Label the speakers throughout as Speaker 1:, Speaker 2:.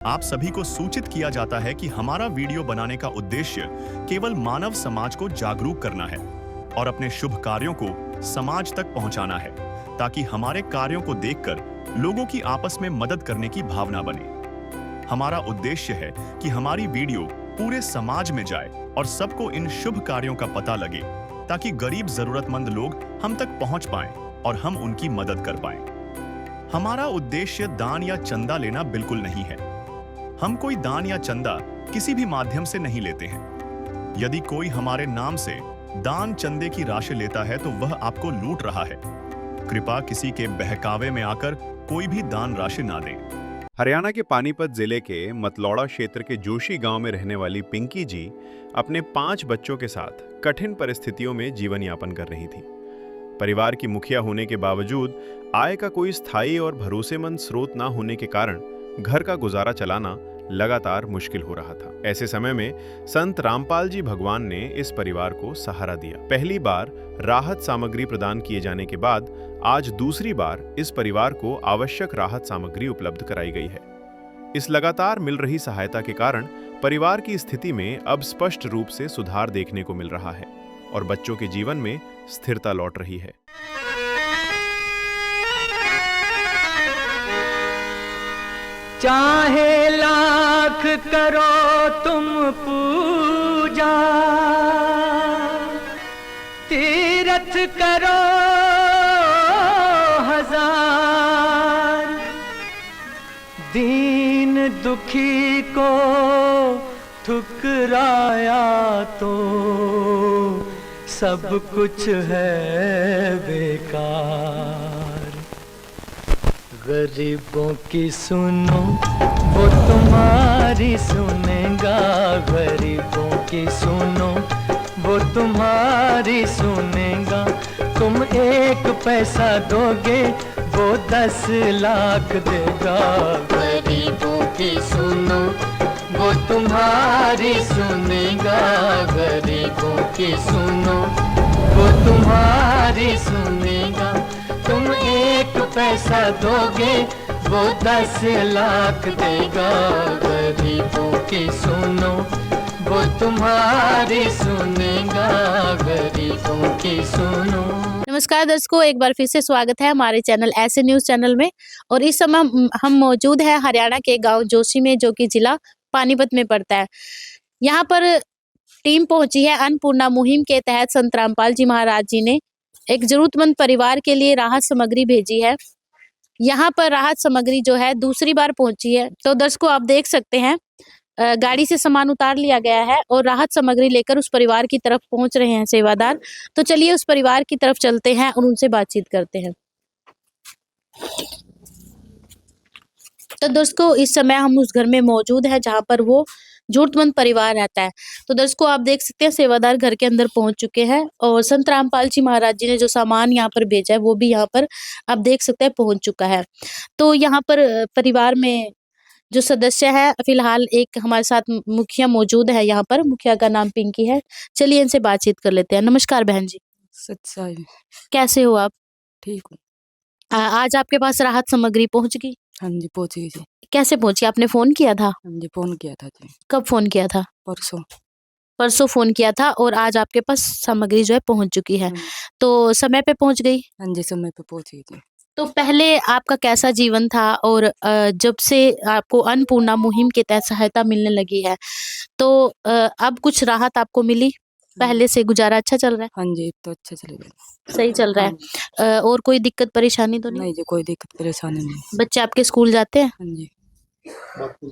Speaker 1: आप सभी को सूचित किया जाता है कि हमारा वीडियो बनाने का उद्देश्य केवल मानव समाज को जागरूक करना है और अपने शुभ कार्यों को समाज तक पहुंचाना है, ताकि हमारे कार्यों को देखकर लोगों की आपस में मदद करने की भावना बने। हमारा उद्देश्य है कि हमारी वीडियो पूरे समाज में जाए और सबको इन शुभ कार्यों का पता लगे, ताकि गरीब जरूरतमंद लोग हम तक पहुंच पाएं और हम उनकी मदद कर पाएं। हमारा उद्देश्य दान या चंदा लेना बिल्कुल नहीं है। हम कोई दान या चंदा किसी भी माध्यम से नहीं लेते हैं। यदि कोई हमारे नाम से दान चंदे की राशि लेता है तो वह आपको लूट रहा है। कृपया किसी के बहकावे में आकर कोई भी दान राशि ना दें।
Speaker 2: हरियाणा के पानीपत जिले के मतलौड़ा क्षेत्र के जोशी गांव में रहने वाली पिंकी जी अपने 5 बच्चों के साथ कठिन परिस्थितियों में जीवन यापन कर रही थी। परिवार की मुखिया होने के बावजूद आय का कोई स्थायी और भरोसेमंद स्रोत ना होने के कारण घर का गुजारा चलाना लगातार मुश्किल हो रहा था। ऐसे समय में संत रामपाल जी भगवान ने इस परिवार को सहारा दिया। पहली बार राहत सामग्री प्रदान किए जाने के बाद आज दूसरी बार इस परिवार को आवश्यक राहत सामग्री उपलब्ध कराई गई है। इस लगातार मिल रही सहायता के कारण परिवार की स्थिति में अब स्पष्ट रूप से सुधार देखने को मिल रहा है और बच्चों के जीवन में स्थिरता लौट रही है।
Speaker 3: चाहे लाख करो तुम पूजा, तीरथ करो हजार, दीन दुखी को ठुकराया तो सब कुछ है बेकार। गरीबों की सुनो वो तुम्हारी सुनेगा, गरीबों की सुनो वो तुम्हारी सुनेगा। तुम 1 पैसा दोगे वो 10 लाख देगा। गरीबों की सुनो वो तुम्हारी सुनेगा, गरीबों की सुनो वो तुम्हारी सुनेगा। तुम 1 पैसा दोगे वो 10 लाख देगा। गरीबों की सुनो वो तुम्हारी सुनेगा, गरीबों की सुनो।
Speaker 4: नमस्कार दर्शकों, एक बार फिर से स्वागत है हमारे चैनल ऐसे न्यूज चैनल में। और इस समय हम मौजूद हैं हरियाणा के गांव जोशी में, जो कि जिला पानीपत में पड़ता है। यहाँ पर टीम पहुंची है अन्नपूर्णा मुहिम के तहत। संत रामपाल जी महाराज जी ने एक जरूरतमंद परिवार के लिए राहत सामग्री भेजी है। यहाँ पर राहत सामग्री जो है दूसरी बार पहुंची है। तो दर्शकों, आप देख सकते हैं गाड़ी से सामान उतार लिया गया है और राहत सामग्री लेकर उस परिवार की तरफ पहुंच रहे हैं सेवादार। तो चलिए उस परिवार की तरफ चलते हैं और उनसे बातचीत करते हैं। तो दोस्तों, इस समय हम उस घर में मौजूद हैं जहां पर वो जरूरतमंद परिवार रहता है। तो दर्शकों, आप देख सकते हैं सेवादार घर के अंदर पहुंच चुके हैं और संत रामपाल जी महाराज जी ने जो सामान यहाँ पर भेजा है वो भी यहाँ पर आप देख सकते हैं पहुंच चुका है। तो यहाँ पर परिवार में जो सदस्य है, फिलहाल एक हमारे साथ मुखिया मौजूद है। यहाँ पर मुखिया का नाम पिंकी है। चलिए इनसे बातचीत कर लेते हैं। नमस्कार बहन जी।
Speaker 5: सच्चाई।
Speaker 4: कैसे हो आप?
Speaker 5: ठीक हूँ।
Speaker 4: आज आपके पास राहत सामग्री पहुंच गई?
Speaker 5: हाँ जी, पहुँच गई जी।
Speaker 4: कैसे पहुंची? आपने फोन किया था?
Speaker 5: हाँ जी, फोन किया था जी।
Speaker 4: कब फोन किया था?
Speaker 5: परसों।
Speaker 4: परसों फोन किया था और आज आपके पास सामग्री जो है पहुंच चुकी है। तो समय पे पहुंच गई?
Speaker 5: हाँ जी, समय पे पहुँच गई जी।
Speaker 4: तो पहले आपका कैसा जीवन था और जब से आपको अन्नपूर्णा मुहिम के तहत सहायता मिलने लगी है तो अब कुछ राहत आपको मिली? पहले से गुजारा अच्छा चल रहा है?
Speaker 5: हाँ जी, तो अच्छा चलेगा।
Speaker 4: सही चल रहा है। और कोई दिक्कत परेशानी तो नहीं?
Speaker 5: नहीं जी, कोई दिक्कत परेशानी नहीं।
Speaker 4: बच्चे आपके स्कूल जाते हैं?
Speaker 5: हाँ जी।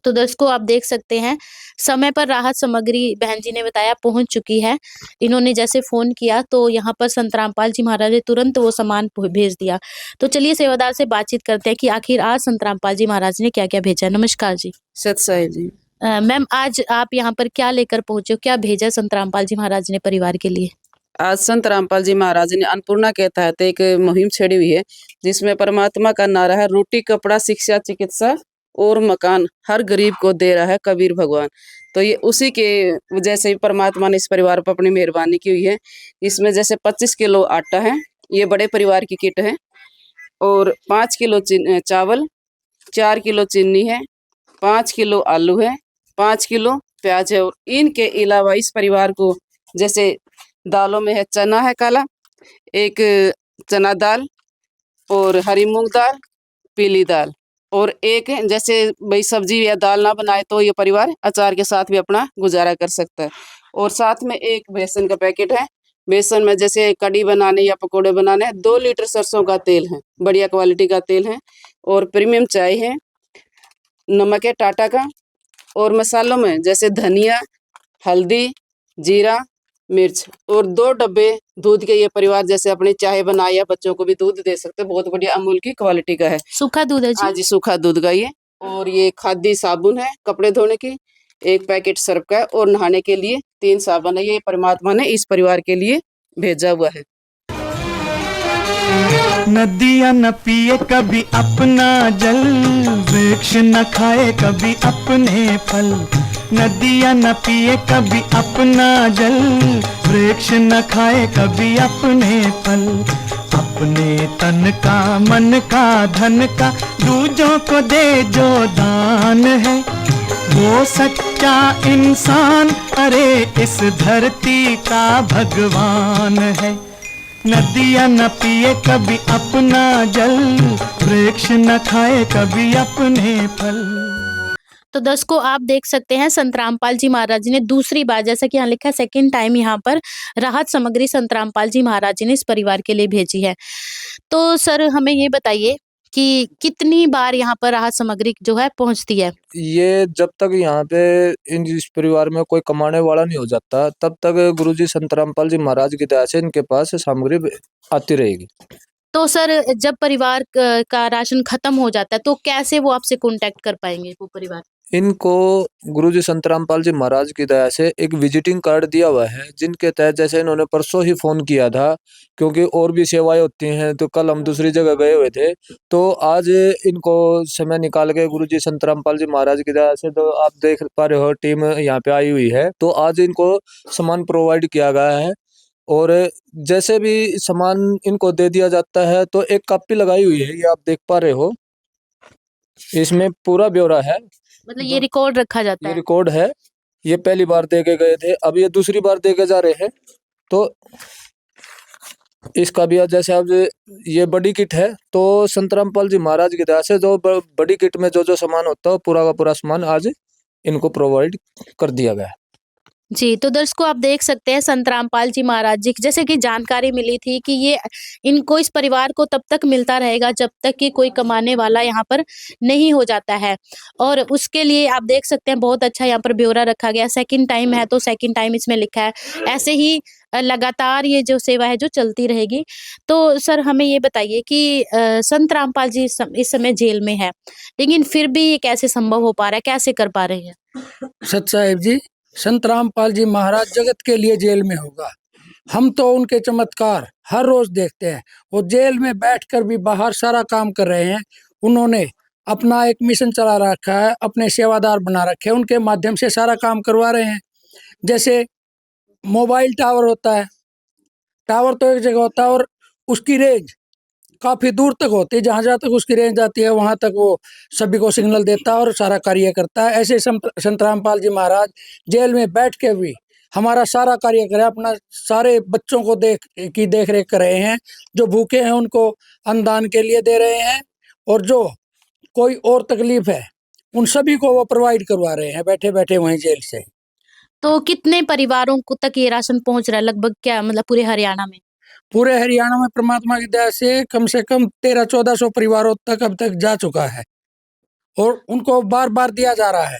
Speaker 4: तो दर्शकों, आप देख सकते हैं समय पर राहत सामग्री बहन जी ने बताया पहुंच चुकी है। इन्होंने जैसे फोन किया तो यहाँ पर संत रामपाल जी महाराज ने तुरंत वो सामान भेज दिया। तो चलिए सेवादार से बातचीत करते हैं कि आखिर आज संत रामपाल जी महाराज ने क्या क्या भेजा। नमस्कार जी।
Speaker 5: सच्चाई जी।
Speaker 4: मैम, आज आप यहाँ पर क्या लेकर पहुंचे हो? क्या भेजा संत रामपाल जी महाराज ने परिवार के लिए?
Speaker 6: आज संत रामपाल जी महाराज ने अन्नपूर्णा के तहत एक मुहिम छेड़ी हुई है, जिसमें परमात्मा का नारा है, रोटी कपड़ा शिक्षा चिकित्सा और मकान हर गरीब को दे रहा है कबीर भगवान। तो ये उसी के वजह से परमात्मा ने इस परिवार पर अपनी मेहरबानी की हुई है। इसमें जैसे 25 किलो आटा है, ये बड़े परिवार की किट है, और 5 किलो चावल, 4 किलो चीनी है, 5 किलो आलू है, 5 किलो प्याज है। और इनके अलावा इस परिवार को जैसे दालों में है, चना है काला, एक चना दाल और हरी मूंग दाल, पीली दाल, और एक जैसे भाई सब्जी या दाल ना बनाए तो ये परिवार अचार के साथ भी अपना गुजारा कर सकता है। और साथ में एक बेसन का पैकेट है। बेसन में जैसे कड़ी बनाने या पकोड़े बनाने 2 लीटर सरसों का तेल है, बढ़िया क्वालिटी का तेल है। और प्रीमियम चाय है, नमक है टाटा का। और मसालों में जैसे धनिया, हल्दी, जीरा, मिर्च, और 2 डब्बे दूध के ये परिवार जैसे अपनी चाय बनाए या बच्चों को भी दूध दे सकते हैं। बहुत बढ़िया अमूल की क्वालिटी का है।
Speaker 4: सूखा दूध है
Speaker 6: हाँ
Speaker 4: जी।
Speaker 6: जी, सूखा दूध का ये। और ये खादी साबुन है कपड़े धोने की, 1 पैकेट सर्फ का है, और नहाने के लिए 3 साबुन है। ये परमात्मा ने इस परिवार के लिए भेजा हुआ है।
Speaker 3: नदियाँ न पिए कभी अपना जल, वृक्ष न खाए कभी अपने फल। नदियाँ न पिए कभी अपना जल, वृक्ष न खाए कभी अपने फल। अपने तन का, मन का, धन का दूजों को दे जो दान है, वो सच्चा इंसान, अरे इस धरती का भगवान है। नदियाँ न पिए कभी अपना जल, वृक्ष न खाए कभी अपने फल।
Speaker 4: तो दर्शकों आप देख सकते हैं संत रामपाल जी महाराज जी ने दूसरी बार, जैसा कि यहाँ लिखा है, सेकंड टाइम यहाँ पर राहत सामग्री संत रामपाल जी महाराज जी ने इस परिवार के लिए भेजी है। तो सर हमें ये बताइए कि कितनी बार यहाँ पर राहत सामग्री जो है पहुँचती है?
Speaker 7: ये जब तक यहाँ पे इस परिवार में कोई कमाने वाला नहीं हो जाता, तब तक गुरुजी संत रामपाल जी महाराज की दया से इनके पास सामग्री आती रहेगी।
Speaker 4: तो सर जब परिवार का राशन खत्म हो जाता है तो कैसे वो आपसे कांटेक्ट कर पाएंगे वो परिवार?
Speaker 7: इनको गुरुजी संत रामपाल जी महाराज की दया से एक विजिटिंग कार्ड दिया हुआ है, जिनके तहत जैसे इन्होंने परसों ही फोन किया था, क्योंकि और भी सेवाएं होती हैं, तो कल हम दूसरी जगह गए हुए थे, तो आज इनको समय निकाल के गुरुजी संत रामपाल जी महाराज की दया से, तो आप देख पा रहे हो टीम यहाँ पे आई हुई है, तो आज इनको सामान प्रोवाइड किया गया है। और जैसे भी सामान इनको दे दिया जाता है तो एक कॉपी लगाई हुई है, ये आप देख पा रहे हो, इसमें पूरा ब्यौरा है।
Speaker 4: मतलब ये रिकॉर्ड रखा जाता
Speaker 7: ये
Speaker 4: है?
Speaker 7: रिकॉर्ड है। ये पहली बार दे के गए थे, अब ये दूसरी बार दे के जा रहे हैं। तो इसका भी आज जैसे अब ये बड़ी किट है, तो संत रामपाल जी महाराज की दया से जो बड़ी किट में जो जो सामान होता है पूरा का पूरा सामान आज इनको प्रोवाइड कर दिया गया है।
Speaker 4: जी, तो दर्शकों आप देख सकते हैं संत रामपाल जी महाराज जी जैसे कि जानकारी मिली थी कि ये इनको, इस परिवार को तब तक मिलता रहेगा जब तक कि कोई कमाने वाला यहाँ पर नहीं हो जाता है। और उसके लिए आप देख सकते हैं बहुत अच्छा यहाँ पर ब्यौरा रखा गया। सेकंड टाइम है तो सेकंड टाइम इसमें लिखा है। ऐसे ही लगातार ये जो सेवा है जो चलती रहेगी। तो सर हमें ये बताइए कि संत रामपाल जी इस समय जेल में है, लेकिन फिर भी ये कैसे संभव हो पा रहा है, कैसे कर पा रहे हैं?
Speaker 8: सच साहिब जी, संत रामपाल जी महाराज जगत के लिए जेल में होगा। हम तो उनके चमत्कार हर रोज देखते हैं। वो जेल में बैठकर भी बाहर सारा काम कर रहे हैं। उन्होंने अपना एक मिशन चला रखा है, अपने सेवादार बना रखे हैं, उनके माध्यम से सारा काम करवा रहे हैं। जैसे मोबाइल टावर होता है, टावर तो एक जगह होता है और उसकी रेंज काफ़ी दूर तक होती है, जहाँ जहाँ तक उसकी रेंज आती है वहाँ तक वो सभी को सिग्नल देता है और सारा कार्य करता है। ऐसे संत रामपाल जी महाराज जेल में बैठ के भी हमारा सारा कार्य करे, अपना सारे बच्चों को देख रेख कर रहे हैं। जो भूखे हैं उनको अन्नदान के लिए दे रहे हैं, और जो कोई और तकलीफ है उन सभी को वो प्रोवाइड करवा रहे हैं बैठे बैठे वहीं जेल से।
Speaker 4: तो कितने परिवारों को तक ये राशन पहुंच रहा है लगभग, क्या मतलब पूरे हरियाणा में?
Speaker 8: पूरे हरियाणा में परमात्मा की दया से कम 1300-1400 परिवारों तक अब तक जा चुका है, और उनको बार बार दिया जा रहा है।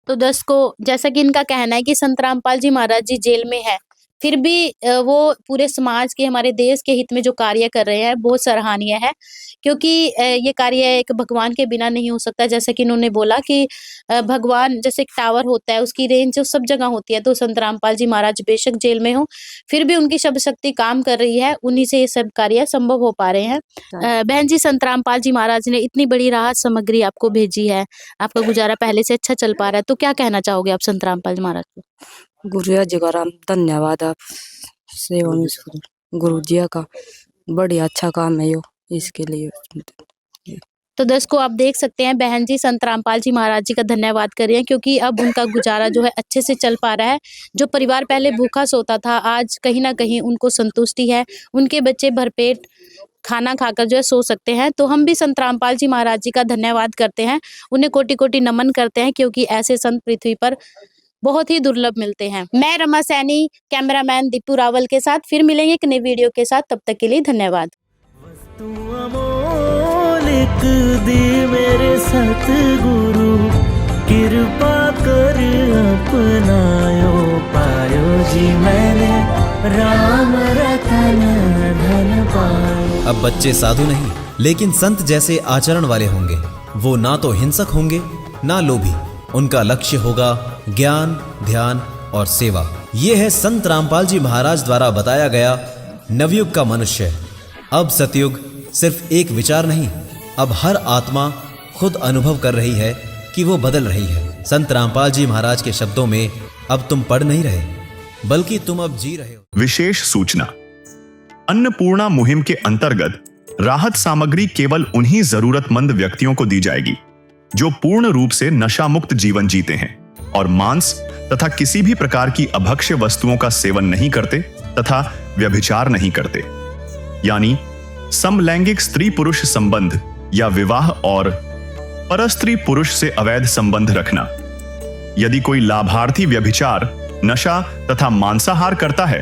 Speaker 4: तो दर्शकों जैसा कि इनका कहना है कि संत रामपाल जी महाराज जी जेल में है, फिर भी वो पूरे समाज के, हमारे देश के हित में जो कार्य कर रहे हैं बहुत सराहनीय है। क्योंकि ये कार्य एक भगवान के बिना नहीं हो सकता। जैसा कि इन्होंने बोला कि भगवान जैसे एक टावर होता है, उसकी रेंज जो सब जगह होती है, तो संत रामपाल जी महाराज बेशक जेल में हो, फिर भी उनकी शब्द शक्ति काम कर रही है, उन्हीं से ये सब कार्य संभव हो पा रहे हैं। बहन जी, संत रामपाल जी महाराज ने इतनी बड़ी राहत सामग्री आपको भेजी है, आपका गुजारा पहले से अच्छा चल पा रहा है, तो क्या कहना चाहोगे आप संत रामपाल जी महाराज को?
Speaker 5: गुरु जी का राम धन्यवाद, आप सेवा में गुरु जी का बढ़िया अच्छा काम है यो, इसके लिए
Speaker 4: तो दर्शकों आप देख सकते हैं बहन जी संत रामपाल जी महाराज जी का धन्यवाद कर रही हैं, क्योंकि अब उनका गुजारा जो है अच्छे से चल पा रहा है। जो परिवार पहले भूखा सोता था, आज कहीं ना कहीं उनको संतुष्टि है, उनके बच्चे भरपेट खाना खाकर जो है सो सकते हैं। तो हम भी संत रामपाल जी महाराज जी का धन्यवाद करते हैं, उन्हें कोटि कोटि नमन करते हैं, क्योंकि ऐसे संत पृथ्वी पर बहुत ही दुर्लभ मिलते हैं। मैं रमा सैनी, कैमरामैन दीपू रावल के साथ फिर मिलेंगे एक नई वीडियो के साथ। तब तक के लिए धन्यवाद।
Speaker 3: दे मेरे सतगुरु कृपा कर अपनायो पायो जी मैंने राम रतन धन पायो।
Speaker 9: अब बच्चे साधु नहीं लेकिन संत जैसे आचरण वाले होंगे। वो ना तो हिंसक होंगे ना लोभी। उनका लक्ष्य होगा ज्ञान, ध्यान और सेवा। ये है संत रामपाल जी महाराज द्वारा बताया गया नवयुग का मनुष्य। अब सतयुग सिर्फ एक विचार नहीं, अब हर आत्मा खुद अनुभव कर रही है कि वो बदल रही है। संत रामपाल जी महाराज के शब्दों में अब तुम पढ़ नहीं रहे, बल्कि तुम अब जी रहे हो।
Speaker 1: विशेष सूचना, अन्नपूर्णा मुहिम के अंतर्गत राहत सामग्री केवल उन्हीं जरूरतमंद व्यक्तियों को दी जाएगी जो पूर्ण रूप से नशा मुक्त जीवन जीते हैं और मांस तथा किसी भी प्रकार की अभक्ष्य वस्तुओं का सेवन नहीं करते तथा व्यभिचार नहीं करते, यानी समलैंगिक स्त्री पुरुष संबंध या विवाह और परस्त्री पुरुष से अवैध संबंध रखना। यदि कोई लाभार्थी व्यभिचार, नशा तथा मांसाहार करता है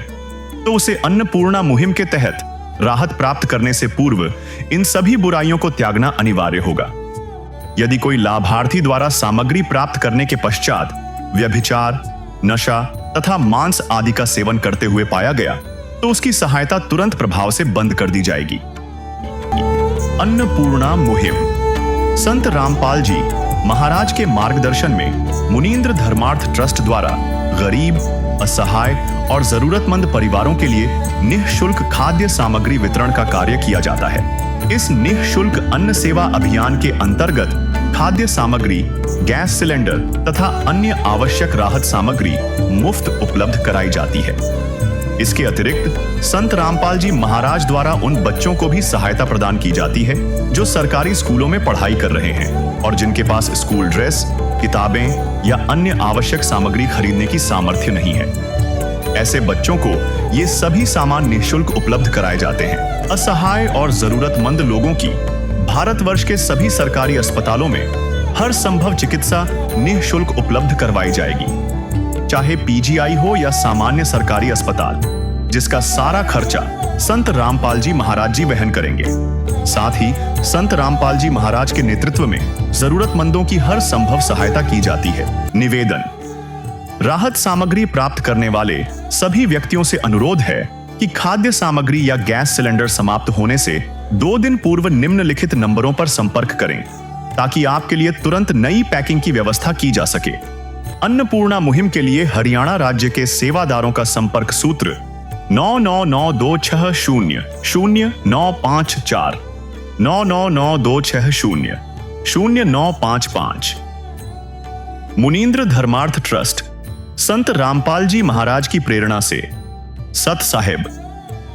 Speaker 1: तो उसे अन्नपूर्णा मुहिम के तहत राहत प्राप्त करने से पूर्व इन सभी बुराइयों को त्यागना अनिवार्य होगा। यदि कोई लाभार्थी द्वारा सामग्री प्राप्त करने के पश्चात व्यभिचार, नशा तथा मांस आदि का सेवन करते हुए पाया गया तो उसकी सहायता तुरंत प्रभाव से बंद कर दी जाएगी। अन्नपूर्णा मुहिम संत रामपाल जी महाराज के मार्गदर्शन में मुनींद्र धर्मार्थ ट्रस्ट द्वारा गरीब, असहाय और जरूरतमंद परिवारों के लिए निःशुल्क खाद्य सामग्री वितरण का कार्य किया जाता है। इस निःशुल्क अन्न सेवा अभियान के अंतर्गत खाद्य सामग्री, गैस सिलेंडर तथा अन्य आवश्यक राहत सामग्री मुफ्त उपलब्ध कराई जाती है। इसके अतिरिक्त संत रामपाल जी महाराज द्वारा उन बच्चों को भी सहायता प्रदान की जाती है जो सरकारी स्कूलों में पढ़ाई कर रहे हैं और जिनके पास स्कूल ड्रेस, किताबें या अन्य आवश्यक सामग्री खरीदने की सामर्थ्य नहीं है। ऐसे बच्चों को ये सभी सामान निःशुल्क उपलब्ध कराए जाते हैं। असहाय और जरूरतमंद लोगों की भारतवर्ष के सभी सरकारी अस्पतालों में हर संभव चिकित्सा निःशुल्क उपलब्ध करवाई जाएगी, चाहे पीजीआई हो या सामान्य सरकारी अस्पताल, जिसका सारा खर्चा संत रामपाल जी महाराज जी वहन करेंगे। साथ ही संत रामपाल जी महाराज के नेतृत्व में जरूरतमंदों की हर संभव सहायता की जाती है। निवेदन, राहत सामग्री प्राप्त करने वाले सभी व्यक्तियों से अनुरोध है कि खाद्य सामग्री या गैस सिलेंडर समाप्त होने से 2 दिन पूर्व निम्नलिखित नंबरों पर संपर्क करें ताकि आपके लिए तुरंत नई पैकिंग की व्यवस्था की जा सके। अन्नपूर्णा मुहिम के लिए हरियाणा राज्य के सेवादारों का संपर्क सूत्र 9992600954 9992600955। मुनींद्र धर्मार्थ ट्रस्ट संत रामपाल जी महाराज की प्रेरणा से सत साहिब